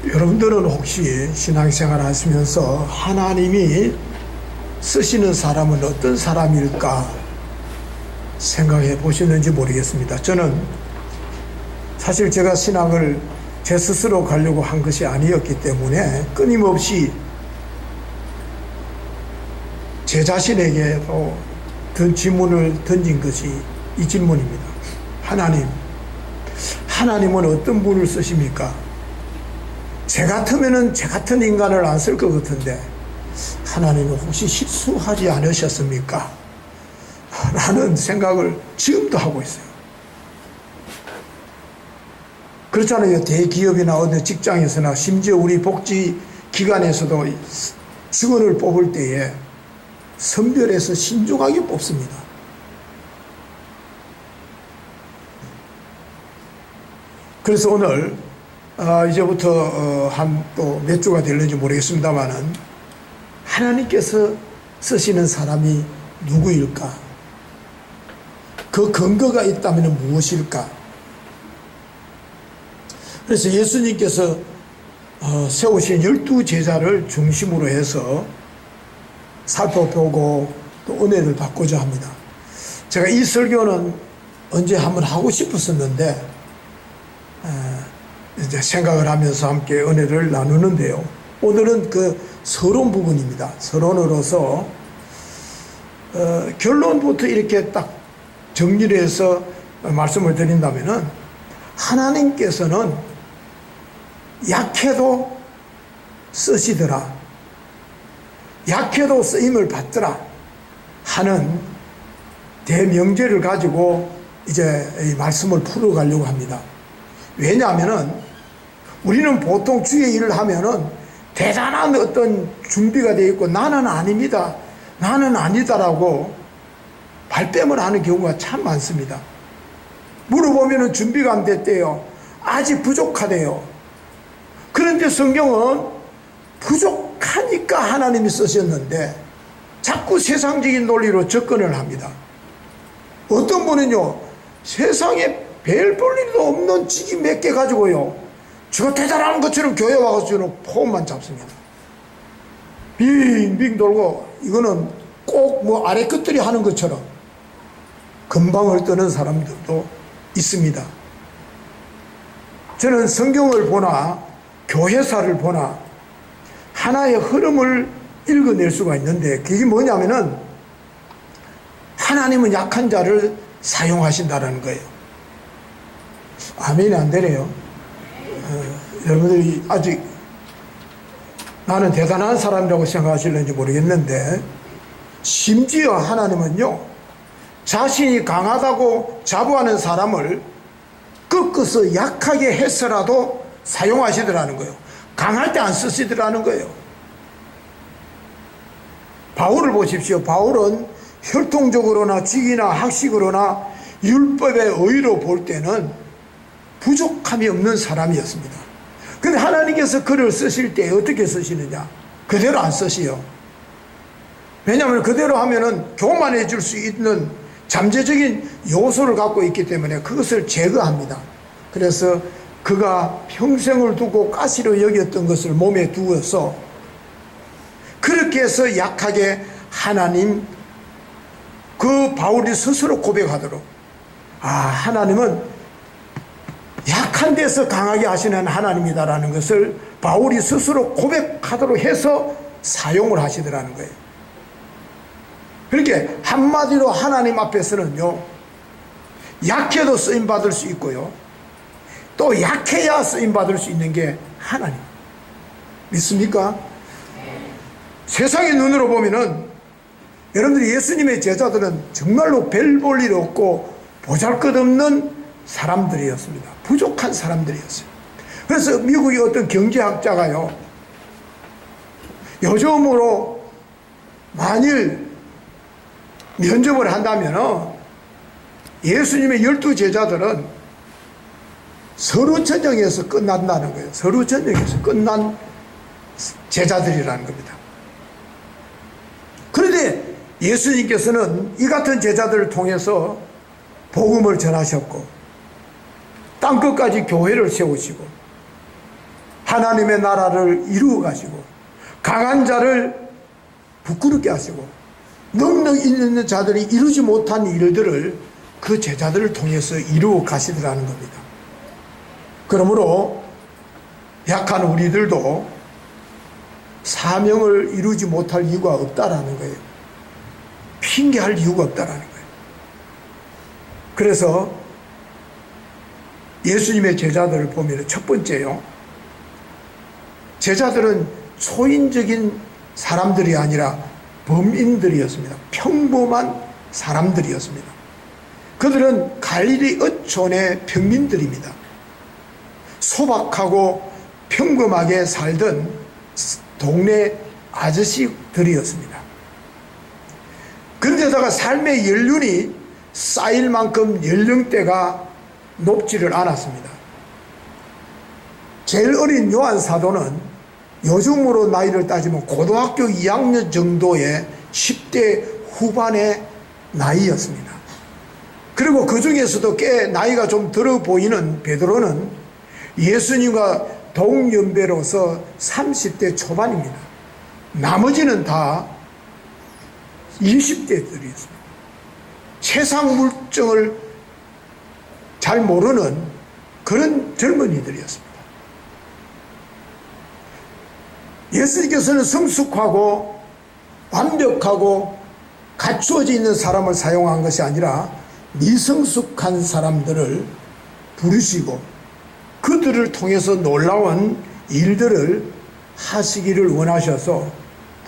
여러분들은 혹시 신앙생활 하시면서 하나님이 쓰시는 사람은 어떤 사람일까 생각해 보시는지 모르겠습니다. 저는 사실 제가 신앙을 제 스스로 가려고 한 것이 아니었기 때문에 끊임없이 제 자신에게도 질문을 던진 것이 이 질문입니다. 하나님은 어떤 분을 쓰십니까? 제 같으면은 제 같은 인간을 안 쓸 것 같은데 하나님은 혹시 실수하지 않으셨습니까? 라는 생각을 지금도 하고 있어요. 그렇잖아요. 대기업이나 어느 직장에서나 심지어 우리 복지기관에서도 직원을 뽑을 때에 선별해서 신중하게 뽑습니다. 그래서 오늘 이제부터 한 또 몇 주가 될는지 모르겠습니다만은 하나님께서 쓰시는 사람이 누구일까? 그 근거가 있다면 무엇일까? 그래서 예수님께서 세우신 12제자를 중심으로 해서 살펴보고 또 은혜를 받고자 합니다. 제가 이 설교는 언제 한번 하고 싶었었는데 이제 생각을 하면서 함께 은혜를 나누는데요. 오늘은 그 서론 부분입니다. 서론으로서 결론부터 이렇게 딱 정리를 해서 말씀을 드린다면은 하나님께서는 약해도 쓰시더라, 약해도 쓰임을 받더라 하는 대명제를 가지고 이제 이 말씀을 풀어가려고 합니다. 왜냐하면은 우리는 보통 주의 일을 하면은 대단한 어떤 준비가 되어 있고 나는 아닙니다, 나는 아니다라고 발뺌을 하는 경우가 참 많습니다. 물어보면은 준비가 안 됐대요. 아직 부족하대요. 그런데 성경은 부족하니까 하나님이 쓰셨는데 자꾸 세상적인 논리로 접근을 합니다. 어떤 분은요, 세상에 별 볼 일도 없는 직위 몇 개 가지고요, 저 대단한 것처럼 교회 와서 저는 폼만 잡습니다. 빙빙 돌고 이거는 꼭 뭐 아래 것들이 하는 것처럼 금방을 뜨는 사람들도 있습니다. 저는 성경을 보나 교회사를 보나 하나의 흐름을 읽어낼 수가 있는데 그게 뭐냐면은 하나님은 약한 자를 사용하신다는 거예요. 아멘이 안 되네요. 여러분들이 아직 나는 대단한 사람이라고 생각하실는지 모르겠는데 심지어 하나님은요, 자신이 강하다고 자부하는 사람을 꺾어서 약하게 해서라도 사용하시더라는 거예요. 강할 때 안 쓰시더라는 거예요. 바울을 보십시오. 바울은 혈통적으로나 직이나 학식으로나 율법의 의로 볼 때는 부족함이 없는 사람이었습니다. 근데 하나님께서 그를 쓰실 때 어떻게 쓰시느냐? 그대로 안 쓰시요. 왜냐하면 그대로 하면은 교만해 줄 수 있는 잠재적인 요소를 갖고 있기 때문에 그것을 제거합니다. 그래서 그가 평생을 두고 가시로 여겼던 것을 몸에 두어서 그렇게 해서 약하게 하나님, 그 바울이 스스로 고백하도록, 하나님은 약한 데서 강하게 하시는 하나님이다라는 것을 바울이 스스로 고백하도록 해서 사용을 하시더라는 거예요. 그러니까 한마디로 하나님 앞에서는요, 약해도 쓰임받을 수 있고요, 또 약해야 쓰임받을 수 있는 게 하나님. 믿습니까? 세상의 눈으로 보면은 여러분들이 예수님의 제자들은 정말로 별 볼 일 없고 보잘것없는 사람들이었습니다. 부족한 사람들이었어요. 그래서 미국의 어떤 경제학자가요, 요즘으로 만일 면접을 한다면 예수님의 12제자들은 서루천정에서 끝난다는 거예요. 서루천정에서 끝난 제자들이라는 겁니다. 그런데 예수님께서는 이 같은 제자들을 통해서 복음을 전하셨고 땅끝까지 교회를 세우시고 하나님의 나라를 이루어 가시고 강한 자를 부끄럽게 하시고 능력 있는 자들이 이루지 못한 일들을 그 제자들을 통해서 이루어 가시더라는 겁니다. 그러므로 약한 우리들도 사명을 이루지 못할 이유가 없다라는 거예요. 핑계할 이유가 없다라는 거예요. 그래서 예수님의 제자들을 보면 첫 번째요, 제자들은 초인적인 사람들이 아니라 범인들이었습니다. 평범한 사람들이었습니다. 그들은 갈릴리 어촌의 평민들입니다. 소박하고 평범하게 살던 동네 아저씨들이었습니다. 그런데다가 삶의 연륜이 쌓일 만큼 연령대가 높지를 않았습니다. 제일 어린 요한 사도는 요즘으로 나이를 따지면 고등학교 2학년 정도의 10대 후반의 나이였습니다. 그리고 그 중에서도 꽤 나이가 좀 들어 보이는 베드로는 예수님과 동년배로서 30대 초반입니다. 나머지는 다 20대들이었습니다. 세상 물정을 잘 모르는 그런 젊은이들이었습니다. 예수님께서는 성숙하고 완벽하고 갖추어져 있는 사람을 사용한 것이 아니라 미성숙한 사람들을 부르시고 그들을 통해서 놀라운 일들을 하시기를 원하셔서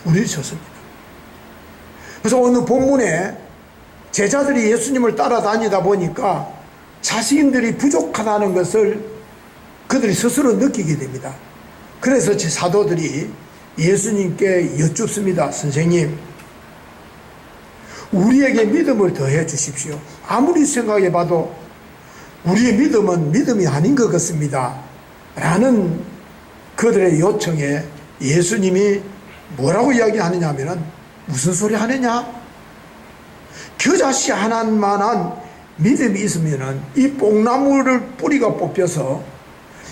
부르셨습니다. 그래서 오늘 본문에 제자들이 예수님을 따라다니다 보니까 자신들이 부족하다는 것을 그들이 스스로 느끼게 됩니다. 그래서 제 사도들이 예수님께 여쭙습니다. 선생님, 우리에게 믿음을 더해 주십시오. 아무리 생각해 봐도 우리의 믿음은 믿음이 아닌 것 같습니다. 라는 그들의 요청에 예수님이 뭐라고 이야기하느냐 하면은 무슨 소리 하느냐? 겨자씨 하나만한 믿음이 있으면은 이 뽕나무를 뿌리가 뽑혀서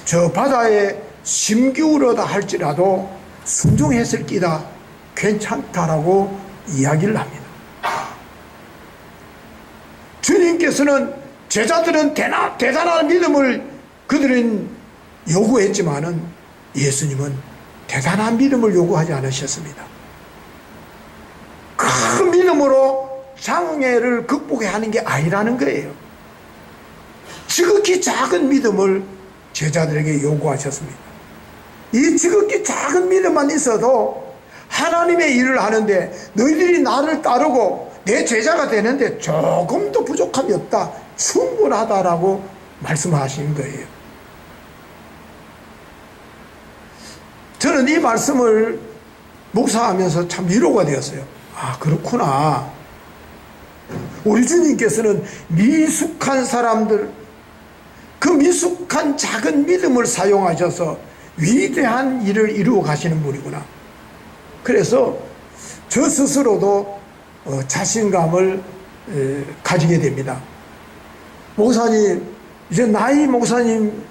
저 바다에 심기울어다 할지라도 순종했을 끼다 괜찮다라고 이야기를 합니다. 주님께서는 제자들은 대단한 믿음을 그들은 요구했지만은 예수님은 대단한 믿음을 요구하지 않으셨습니다. 그 믿음으로 장애를 극복해야 하는 게 아니라는 거예요. 지극히 작은 믿음을 제자들에게 요구하셨습니다. 이 지극히 작은 믿음만 있어도 하나님의 일을 하는데 너희들이 나를 따르고 내 제자가 되는데 조금도 부족함이 없다, 충분하다라고 말씀하신 거예요. 저는 이 말씀을 묵상하면서 참 위로가 되었어요. 아, 그렇구나. 우리 주님께서는 미숙한 사람들, 그 미숙한 작은 믿음을 사용하셔서 위대한 일을 이루어 가시는 분이구나. 그래서 저 스스로도 자신감을 가지게 됩니다. 목사님, 이제 나이 목사님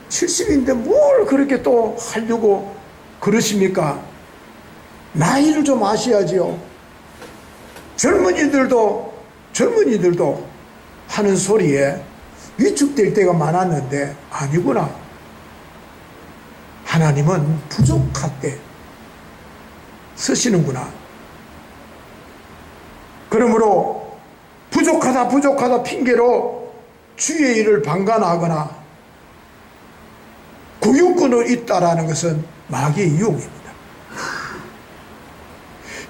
70인데 뭘 그렇게 또 하려고 그러십니까? 나이를 좀 아셔야지요. 젊은이들도 하는 소리에 위축될 때가 많았는데 아니구나. 하나님은 부족할 때 쓰시는구나. 그러므로 부족하다 핑계로 주의 일을 방관하거나 구유권을 있다라는 것은 마귀의 유혹입니다.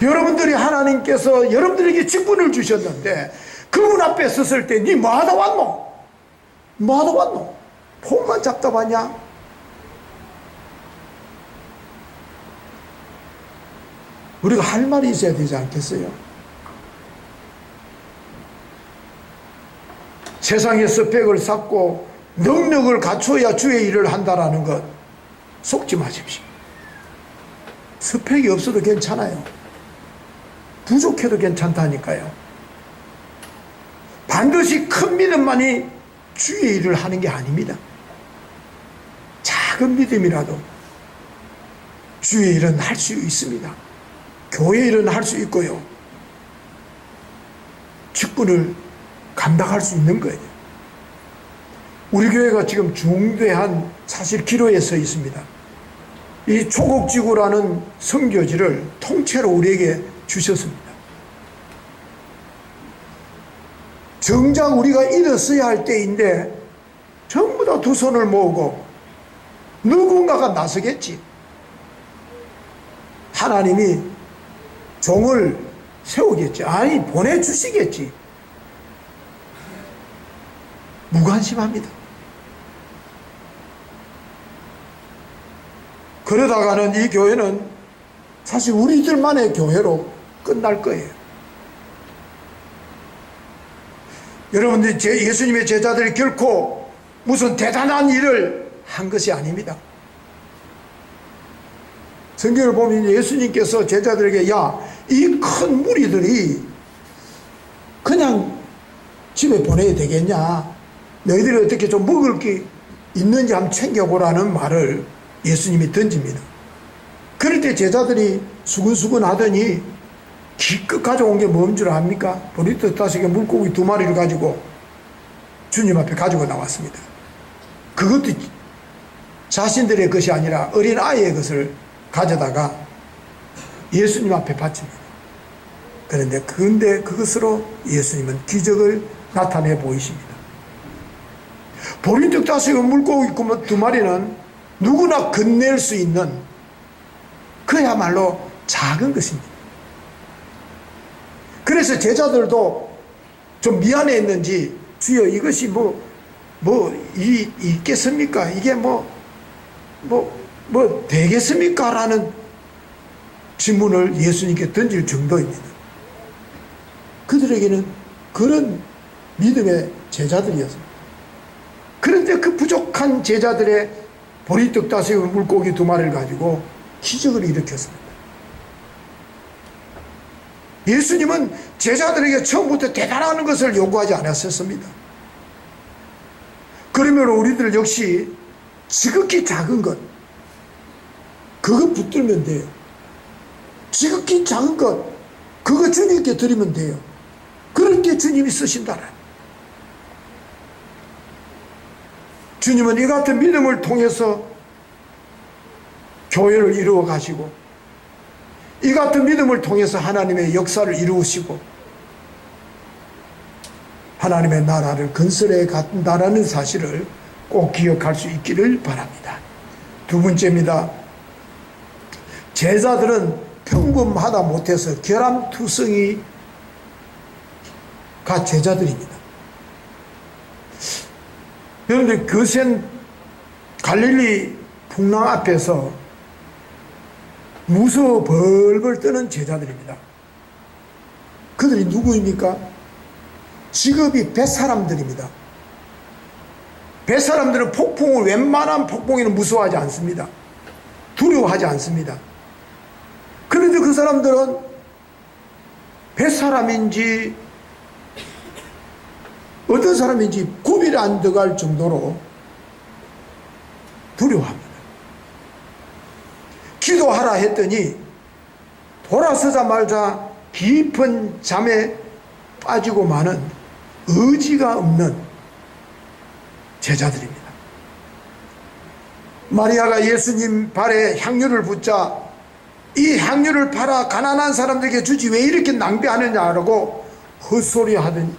여러분들이 하나님께서 여러분들에게 직분을 주셨는데 그분 앞에 섰을 때 니 뭐하다 왔노? 뭐하다 왔노? 폰만 잡다 왔냐? 우리가 할 말이 있어야 되지 않겠어요? 세상의 스펙을 쌓고 능력을 갖춰야 주의 일을 한다라는 것 속지 마십시오. 스펙이 없어도 괜찮아요. 부족해도 괜찮다니까요. 반드시 큰 믿음만이 주의 일을 하는 게 아닙니다. 작은 작은 믿음이라도 주의 일은 할 수 있습니다. 교회 일은 할 수 있고요. 직분을 감당할 수 있는 거예요. 우리 교회가 지금 중대한 사실 기로에 서 있습니다. 이 초곡지구라는 선교지를 통째로 우리에게 주셨습니다. 정작 우리가 일어서야 할 때인데 전부 다 두 손을 모으고 누군가가 나서겠지. 하나님이 종을 세우겠지. 아니, 보내주시겠지. 무관심합니다. 그러다가는 이 교회는 사실 우리들만의 교회로 끝날 거예요. 여러분들, 예수님의 제자들이 결코 무슨 대단한 일을 한 것이 아닙니다. 성경을 보면 예수님께서 제자들에게 야, 이 큰 무리들이 그냥 집에 보내야 되겠냐, 너희들이 어떻게 좀 먹을 게 있는지 한번 챙겨보라는 말을 예수님이 던집니다. 그럴 때 제자들이 수근수근 하더니 기껏 가져온 게 뭔 줄 압니까? 보리떡 5개, 물고기 2마리를 가지고 주님 앞에 가지고 나왔습니다. 그것도 자신들의 것이 아니라 어린 아이의 것을 가져다가 예수님 앞에 바칩니다. 그런데 그것으로 예수님은 기적을 나타내 보이십니다. 보리떡 5개, 물고기 2마리는 누구나 건넬 수 있는 그야말로 작은 것입니다. 그래서 제자들도 좀 미안했는지 주여 이것이 있겠습니까? 이게 되겠습니까? 라는 질문을 예수님께 던질 정도입니다. 그들에게는 그런 믿음의 제자들이었습니다. 그런데 그 부족한 제자들의 보리떡 5개, 물고기 2마리를 가지고 기적을 일으켰습니다. 예수님은 제자들에게 처음부터 대단한 것을 요구하지 않았었습니다. 그러면 우리들 역시 지극히 작은 것, 그거 붙들면 돼요. 지극히 작은 것, 그거 주님께 드리면 돼요. 그럴 때 주님이 쓰신다라. 주님은 이 같은 믿음을 통해서 교회를 이루어 가시고, 이 같은 믿음을 통해서 하나님의 역사를 이루시고 하나님의 나라를 건설해 간다라는 사실을 꼭 기억할 수 있기를 바랍니다. 두 번째입니다. 제자들은 평범하다 못해서 결함투성이가 제자들입니다. 그런데 거센 갈릴리 풍랑 앞에서 무서워 벌벌 떠는 제자들입니다. 그들이 누구입니까? 직업이 뱃사람들입니다. 뱃사람들은 폭풍을, 웬만한 폭풍에는 무서워하지 않습니다. 두려워하지 않습니다. 그런데 그 사람들은 뱃사람인지 어떤 사람인지 구별이 안 들어갈 정도로 두려워합니다. 기도하라 했더니 돌아서자마자 깊은 잠에 빠지고 마는 의지가 없는 제자들입니다. 마리아가 예수님 발에 향유를 붓자 이 향유를 팔아 가난한 사람들에게 주지 왜 이렇게 낭비하느냐라고 헛소리하던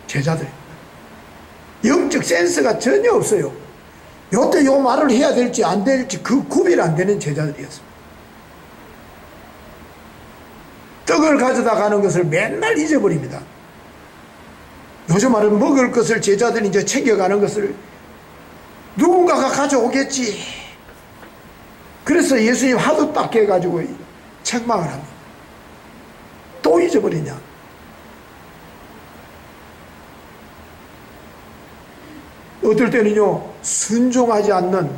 제자들입니다. 영적 센스가 전혀 없어요. 요때 요 말을 해야 될지 안 될지 그 구별 안 되는 제자들이었습니다. 떡을 가져다 가는 것을 맨날 잊어버립니다. 요즘 말은 먹을 것을 제자들이 이제 챙겨가는 것을 누군가가 가져오겠지. 그래서 예수님 하도 딱 해가지고 책망을 합니다. 또 잊어버리냐. 어떨 때는요, 순종하지 않는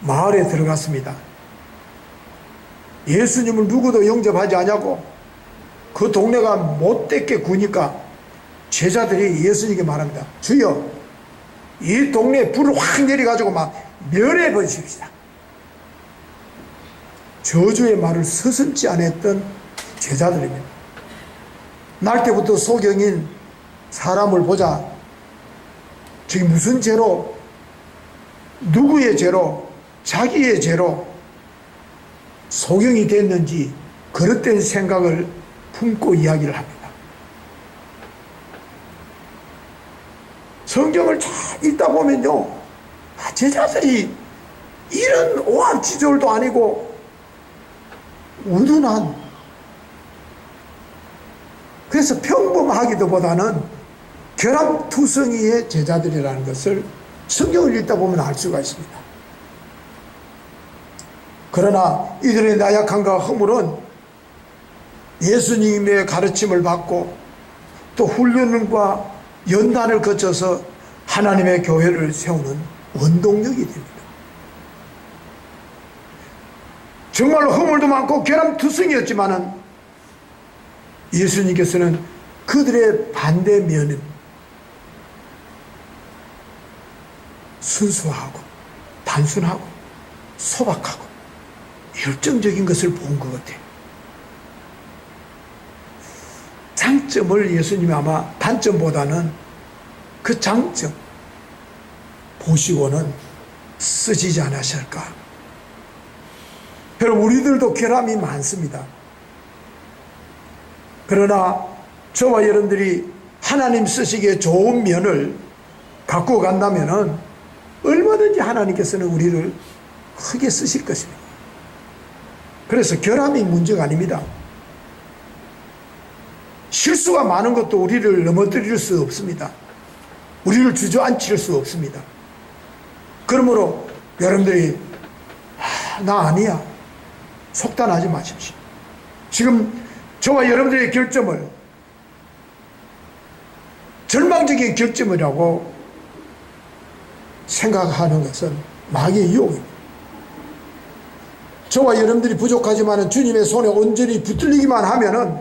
마을에 들어갔습니다. 예수님을 누구도 영접하지 않냐고 그 동네가 못되게 구니까 제자들이 예수님께 말합니다. 주여, 이 동네에 불을 확 내려가지고 막 면해 보십시다. 저주의 말을 서슴지 않았던 제자들입니다. 날 때부터 소경인 사람을 보자. 지금 무슨 죄로, 누구의 죄로, 자기의 죄로 소경이 됐는지 그릇된 생각을 품고 이야기를 합니다. 성경을 잘 읽다 보면요, 제자들이 이런 오합지졸도 아니고 우둔한, 그래서 평범하기도 보다는 결함투성이의 제자들이라는 것을 성경을 읽다 보면 알 수가 있습니다. 그러나 이들의 나약함과 허물은 예수님의 가르침을 받고 또 훈련과 연단을 거쳐서 하나님의 교회를 세우는 원동력이 됩니다. 정말로 허물도 많고 결함투성이었지만은 예수님께서는 그들의 반대면은 순수하고 단순하고 소박하고 열정적인 것을 본 것 같아요. 장점을 예수님이 아마 단점보다는 그 장점 보시고는 쓰시지 않으실까. 여러분, 우리들도 결함이 많습니다. 그러나 저와 여러분들이 하나님 쓰시기에 좋은 면을 갖고 간다면은 얼마든지 하나님께서는 우리를 크게 쓰실 것입니다. 그래서 결함이 문제가 아닙니다. 실수가 많은 것도 우리를 넘어뜨릴 수 없습니다. 우리를 주저앉힐 수 없습니다. 그러므로 여러분들이 나 아니야 속단하지 마십시오. 지금 저와 여러분들의 결점을 절망적인 결점이라고 생각하는 것은 마귀의 유혹입니다. 저와 여러분들이 부족하지만 주님의 손에 온전히 붙들리기만 하면은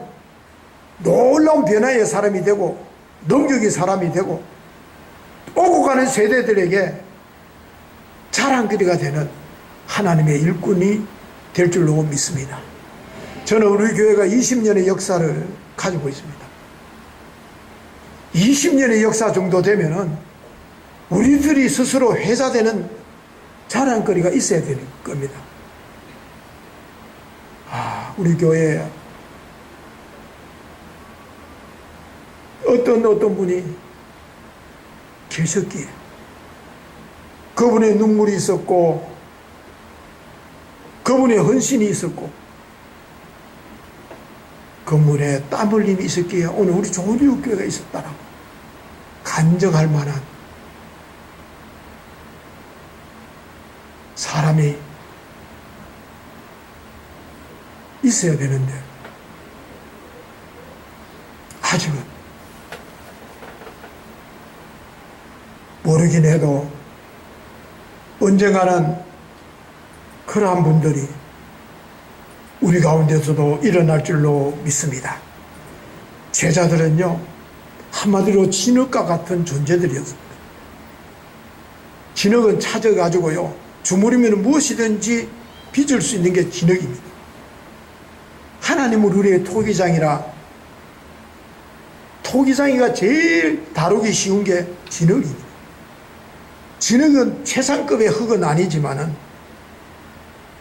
놀라운 변화의 사람이 되고 능력의 사람이 되고 오고 가는 세대들에게 자랑거리가 되는 하나님의 일꾼이 될 줄로 믿습니다. 저는 우리 교회가 20년의 역사를 가지고 있습니다. 20년의 역사 정도 되면은 우리들이 스스로 회자되는 자랑거리가 있어야 되는 겁니다. 우리 교회에 어떤 분이 계셨기에 그분의 눈물이 있었고 그분의 헌신이 있었고 그분의 땀 흘림이 있었기에 오늘 우리 좋은 교회가 있었다라고 간증할 만한 사람이 있어야 되는데 아직은 모르긴 해도 언젠가는 그러한 분들이 우리 가운데서도 일어날 줄로 믿습니다. 제자들은요, 한마디로 진흙과 같은 존재들이었습니다. 진흙은 찾아가지고요, 주무르면 무엇이든지 빚을 수 있는 게 진흙입니다. 하나님은 우리의 토기장이라 토기장이가 제일 다루기 쉬운 게 진흙입니다. 진흙은 최상급의 흙은 아니지만은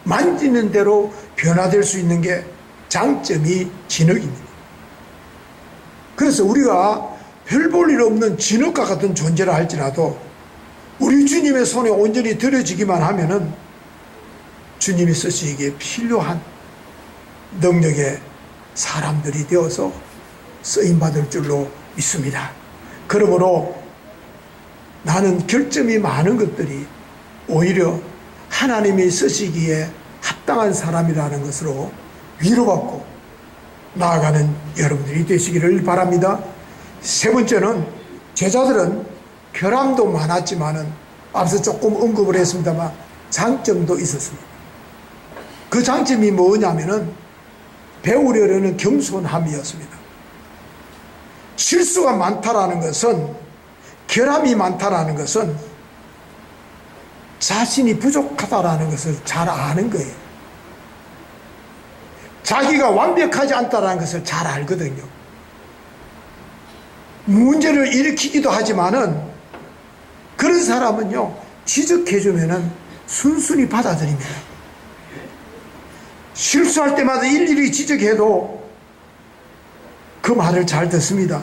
만지는 대로 변화될 수 있는 게 장점이 진흙입니다. 그래서 우리가 별 볼 일 없는 진흙과 같은 존재라 할지라도 우리 주님의 손에 온전히 들여지기만 하면은 주님이 쓰시기에 필요한 능력의 사람들이 되어서 쓰임받을 줄로 믿습니다. 그러므로 나는 결점이 많은 것들이 오히려 하나님이 쓰시기에 합당한 사람이라는 것으로 위로받고 나아가는 여러분들이 되시기를 바랍니다. 세 번째는 제자들은 결함도 많았지만은 앞서 조금 언급을 했습니다만 장점도 있었습니다. 그 장점이 뭐냐면은 배우려는 겸손함이었습니다. 실수가 많다라는 것은 결함이 많다라는 것은 자신이 부족하다라는 것을 잘 아는 거예요. 자기가 완벽하지 않다라는 것을 잘 알거든요. 문제를 일으키기도 하지만은 그런 사람은요, 지적해주면은 순순히 받아들입니다. 실수할 때마다 일일이 지적해도 그 말을 잘 듣습니다.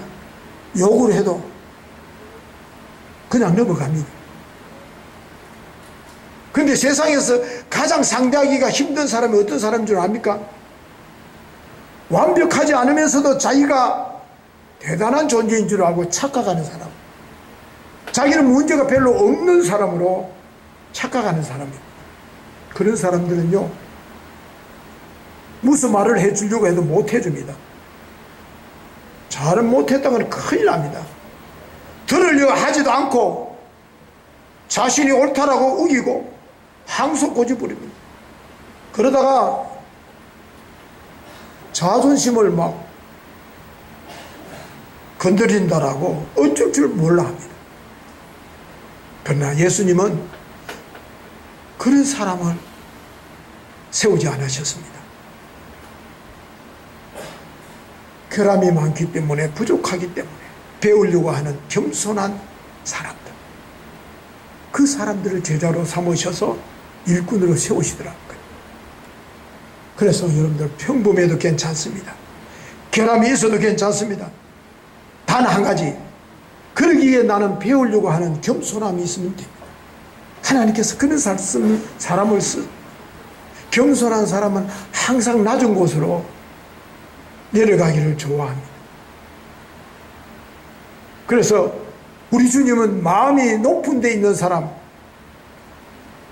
욕을 해도 그냥 넘어갑니다. 근데 세상에서 가장 상대하기가 힘든 사람이 어떤 사람인 줄 압니까? 완벽하지 않으면서도 자기가 대단한 존재인 줄 알고 착각하는 사람. 자기는 문제가 별로 없는 사람으로 착각하는 사람입니다. 그런 사람들은요, 무슨 말을 해주려고 해도 못 해줍니다. 잘은 못했다면 큰일 납니다. 들으려 하지도 않고 자신이 옳다라고 우기고 항소 고집부립니다. 그러다가 자존심을 막 건드린다라고 어쩔 줄 몰라 합니다. 그러나 예수님은 그런 사람을 세우지 않으셨습니다. 결함이 많기 때문에, 부족하기 때문에 배우려고 하는 겸손한 사람들, 그 사람들을 제자로 삼으셔서 일꾼으로 세우시더라고요. 그래서 여러분들 평범해도 괜찮습니다. 결함이 있어도 괜찮습니다. 단 한 가지, 그러기에 나는 배우려고 하는 겸손함이 있으면 됩니다. 하나님께서 그런 사람을 겸손한 사람은 항상 낮은 곳으로 내려가기를 좋아합니다. 그래서 우리 주님은 마음이 높은 데 있는 사람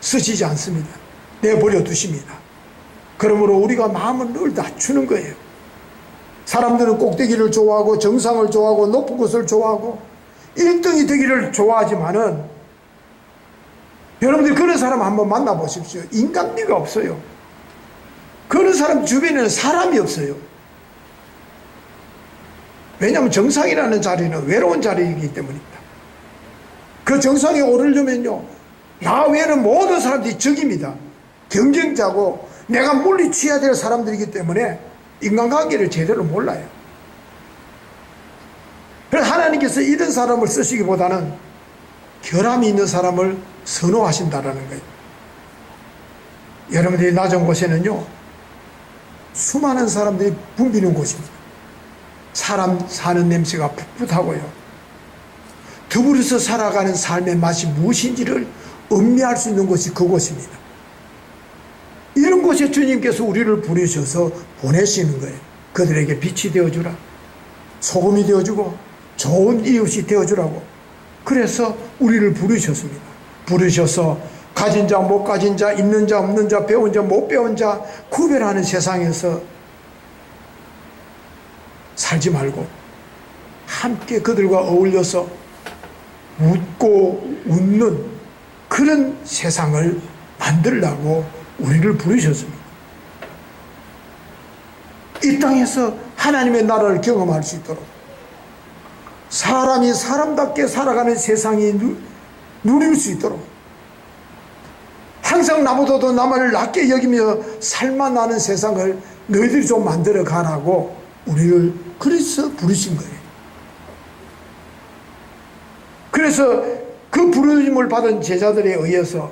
쓰시지 않습니다. 내버려 두십니다. 그러므로 우리가 마음을 늘 낮추는 거예요. 사람들은 꼭대기를 좋아하고 정상을 좋아하고 높은 곳을 좋아하고 1등이 되기를 좋아하지만은, 여러분들 그런 사람 한번 만나보십시오. 인간미가 없어요. 그런 사람 주변에는 사람이 없어요. 왜냐하면 정상이라는 자리는 외로운 자리이기 때문입니다. 그 정상에 오르려면요, 나 외에는 모든 사람들이 적입니다. 경쟁자고 내가 물리쳐야 될 사람들이기 때문에 인간관계를 제대로 몰라요. 그래서 하나님께서 이런 사람을 쓰시기보다는 결함이 있는 사람을 선호하신다라는 거예요. 여러분들이 낮은 곳에는요, 수많은 사람들이 붐비는 곳입니다. 사람 사는 냄새가 풋풋하고요, 더불어서 살아가는 삶의 맛이 무엇인지를 음미할 수 있는 곳이 그곳입니다. 이런 곳에 주님께서 우리를 부르셔서 보내시는 거예요. 그들에게 빛이 되어주라, 소금이 되어주고 좋은 이웃이 되어주라고. 그래서 우리를 부르셨습니다. 부르셔서 가진 자, 못 가진 자, 있는 자, 없는 자, 배운 자, 못 배운 자 구별하는 세상에서 살지 말고 함께 그들과 어울려서 웃고 웃는 그런 세상을 만들려고 우리를 부르셨습니다. 이 땅에서 하나님의 나라를 경험할 수 있도록, 사람이 사람답게 살아가는 세상이 누릴 수 있도록, 항상 나보다도 나만을 낮게 여기며 살만 나는 세상을 너희들이 좀 만들어 가라고 우리를 그래서 부르신 거예요. 그래서 그 부르심을 받은 제자들에 의해서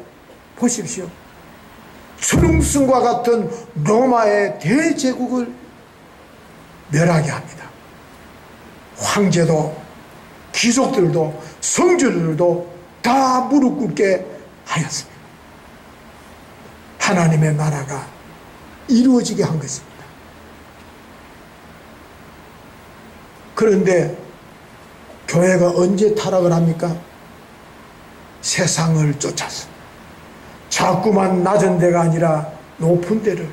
보십시오. 추릉승과 같은 로마의 대제국을 멸하게 합니다. 황제도 귀족들도 성주들도 다 무릎 꿇게 하였습니다. 하나님의 나라가 이루어지게 한 것입니다. 그런데 교회가 언제 타락을 합니까? 세상을 쫓아서 자꾸만 낮은 데가 아니라 높은 데를,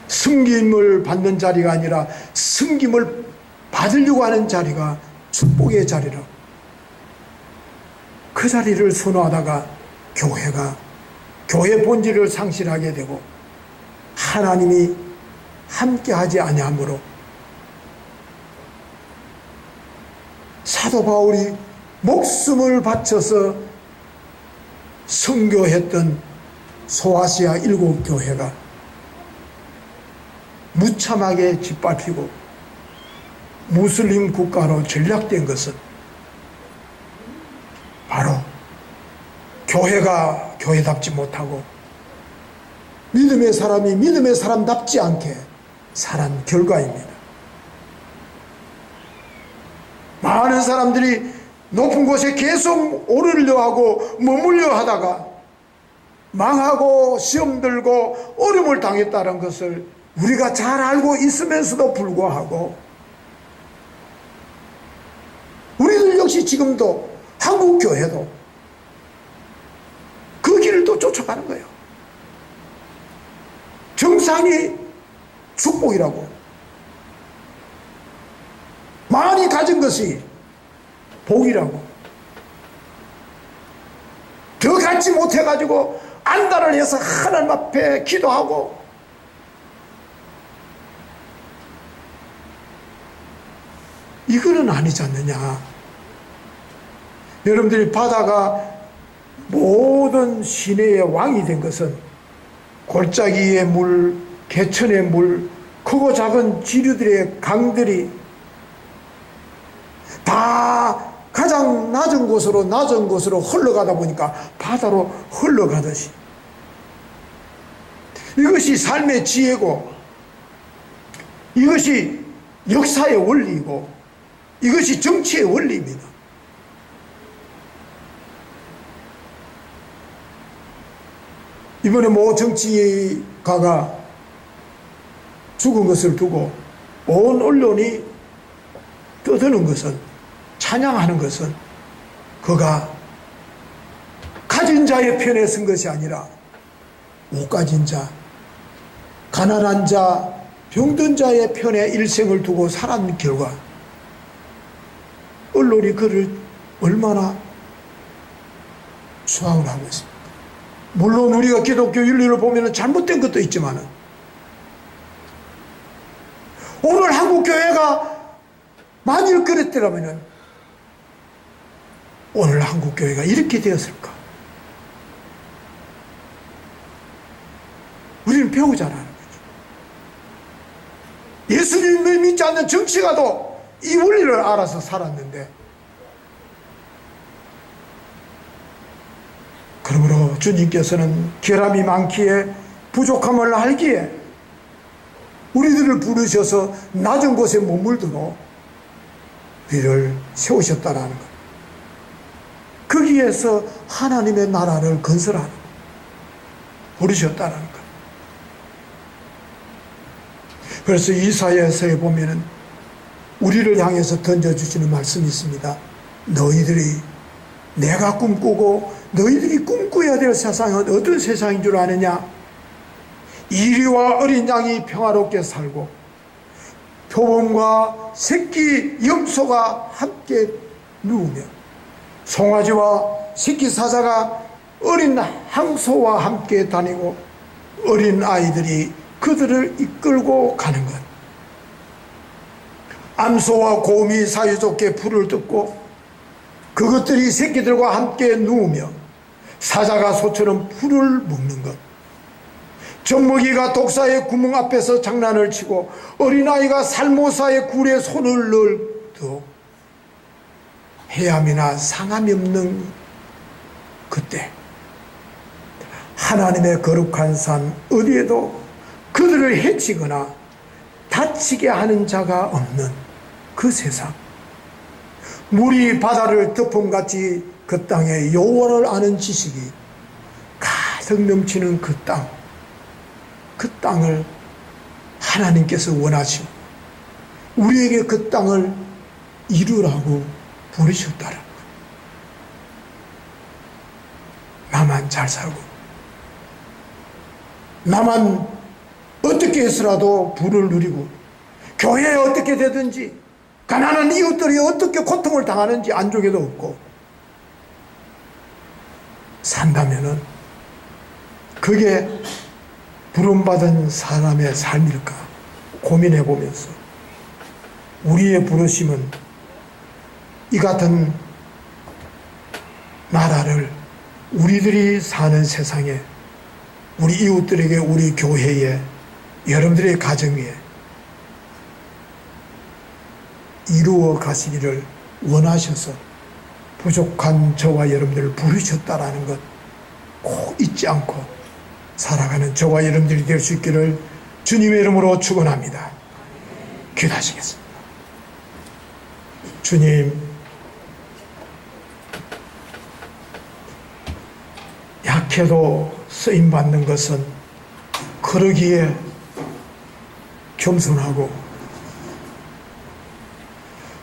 승김을 받는 자리가 아니라 승김을 받으려고 하는 자리가 축복의 자리로, 그 자리를 선호하다가 교회가 교회 본질을 상실하게 되고 하나님이 함께하지 아니하므로 사도 바울이 목숨을 바쳐서 선교했던 소아시아 7교회가 무참하게 짓밟히고 무슬림 국가로 전락된 것은 바로 교회가 교회답지 못하고 믿음의 사람이 믿음의 사람답지 않게 살한 결과입니다. 많은 사람들이 높은 곳에 계속 오르려 하고 머물려 하다가 망하고 시험 들고 어려움을 당했다는 것을 우리가 잘 알고 있으면서도 불구하고 우리들 역시 지금도 한국 교회도 그 길을 또 쫓아가는 거예요. 정상이 축복이라고, 많이 가진 것이 복이라고, 더 갖지 못해가지고 안달을 해서 하나님 앞에 기도하고 이거는 아니지 않느냐. 여러분들이 바다가 모든 시내의 왕이 된 것은 골짜기의 물, 개천의 물, 크고 작은 지류들의 강들이 다 가장 낮은 곳으로 흘러가다 보니까 바다로 흘러가듯이, 이것이 삶의 지혜고 이것이 역사의 원리이고 이것이 정치의 원리입니다. 이번에 모 정치가가 죽은 것을 두고 온 언론이 떠드는 것은, 찬양하는 것은 그가 가진 자의 편에 선 것이 아니라 못 가진 자, 가난한 자, 병든 자의 편에 일생을 두고 살았는 결과 언론이 그를 얼마나 수학을 하고 있습니까? 물론 우리가 기독교 윤리를 보면 잘못된 것도 있지만 오늘 한국 교회가 만일 그랬더라면 오늘 한국 교회가 이렇게 되었을까? 우리는 배우자라는 거죠. 예수님을 믿지 않는 정치가도 이 원리를 알아서 살았는데, 그러므로 주님께서는 결함이 많기에 부족함을 알기에 우리들을 부르셔서 낮은 곳에 머물도록 우리를 세우셨다라는 것, 거기에서 하나님의 나라를 건설하는, 부르셨다는 것. 그래서 이사야서에 보면은 우리를 향해서 던져주시는 말씀이 있습니다. 너희들이, 내가 꿈꾸고 너희들이 꿈꿔야 될 세상은 어떤 세상인 줄 아느냐? 이리와 어린 양이 평화롭게 살고 표범과 새끼 염소가 함께 누우며 송아지와 새끼 사자가 어린 항소와 함께 다니고 어린 아이들이 그들을 이끌고 가는 것. 암소와 곰이 사이좋게 풀을 뜯고 그것들이 새끼들과 함께 누우며 사자가 소처럼 풀을 먹는 것. 젖먹이가 독사의 구멍 앞에서 장난을 치고 어린아이가 살모사의 굴에 손을 넣어도 해함이나 상함이 없는 그때 하나님의 거룩한 산 어디에도 그들을 해치거나 다치게 하는 자가 없는 그 세상, 물이 바다를 덮음같이 그 땅에 여호와를 아는 지식이 가득 넘치는 그 땅, 그 땅을 하나님께서 원하시고 우리에게 그 땅을 이루라고 부르셨다는 것. 나만 잘 살고 나만 어떻게 해서라도 부를 누리고 교회에 어떻게 되든지 가난한 이웃들이 어떻게 고통을 당하는지 안쪽에도 없고 산다면은 그게 부름받은 사람의 삶일까 고민해 보면서 우리의 부르심은 이 같은 나라를 우리들이 사는 세상에, 우리 이웃들에게, 우리 교회에, 여러분들의 가정 위에 이루어 가시기를 원하셔서 부족한 저와 여러분들을 부르셨다라는 것 꼭 잊지 않고 살아가는 저와 여러분들이 될 수 있기를 주님의 이름으로 축원합니다. 기도하시겠습니다. 주님, 약해도 쓰임받는 것은 그러기에 겸손하고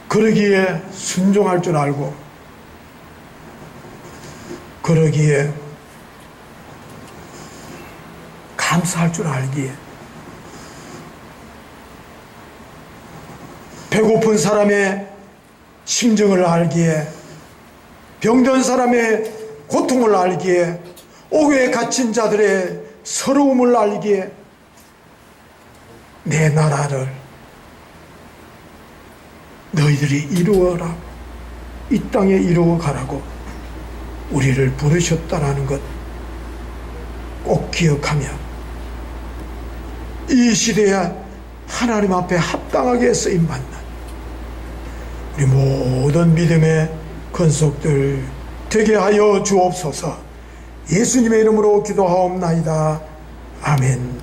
그러기에 순종할 줄 알고 그러기에 감사할 줄 알기에 배고픈 사람의 심정을 알기에 병든 사람의 고통을 알기에 옥에 갇힌 자들의 서러움을 알기에 내 나라를 너희들이 이루어라, 이 땅에 이루어 가라고 우리를 부르셨다라는 것 꼭 기억하며 이 시대에 하나님 앞에 합당하게 쓰임받는 우리 모든 믿음의 권속들 되게 하여 주옵소서. 예수님의 이름으로 기도하옵나이다. 아멘.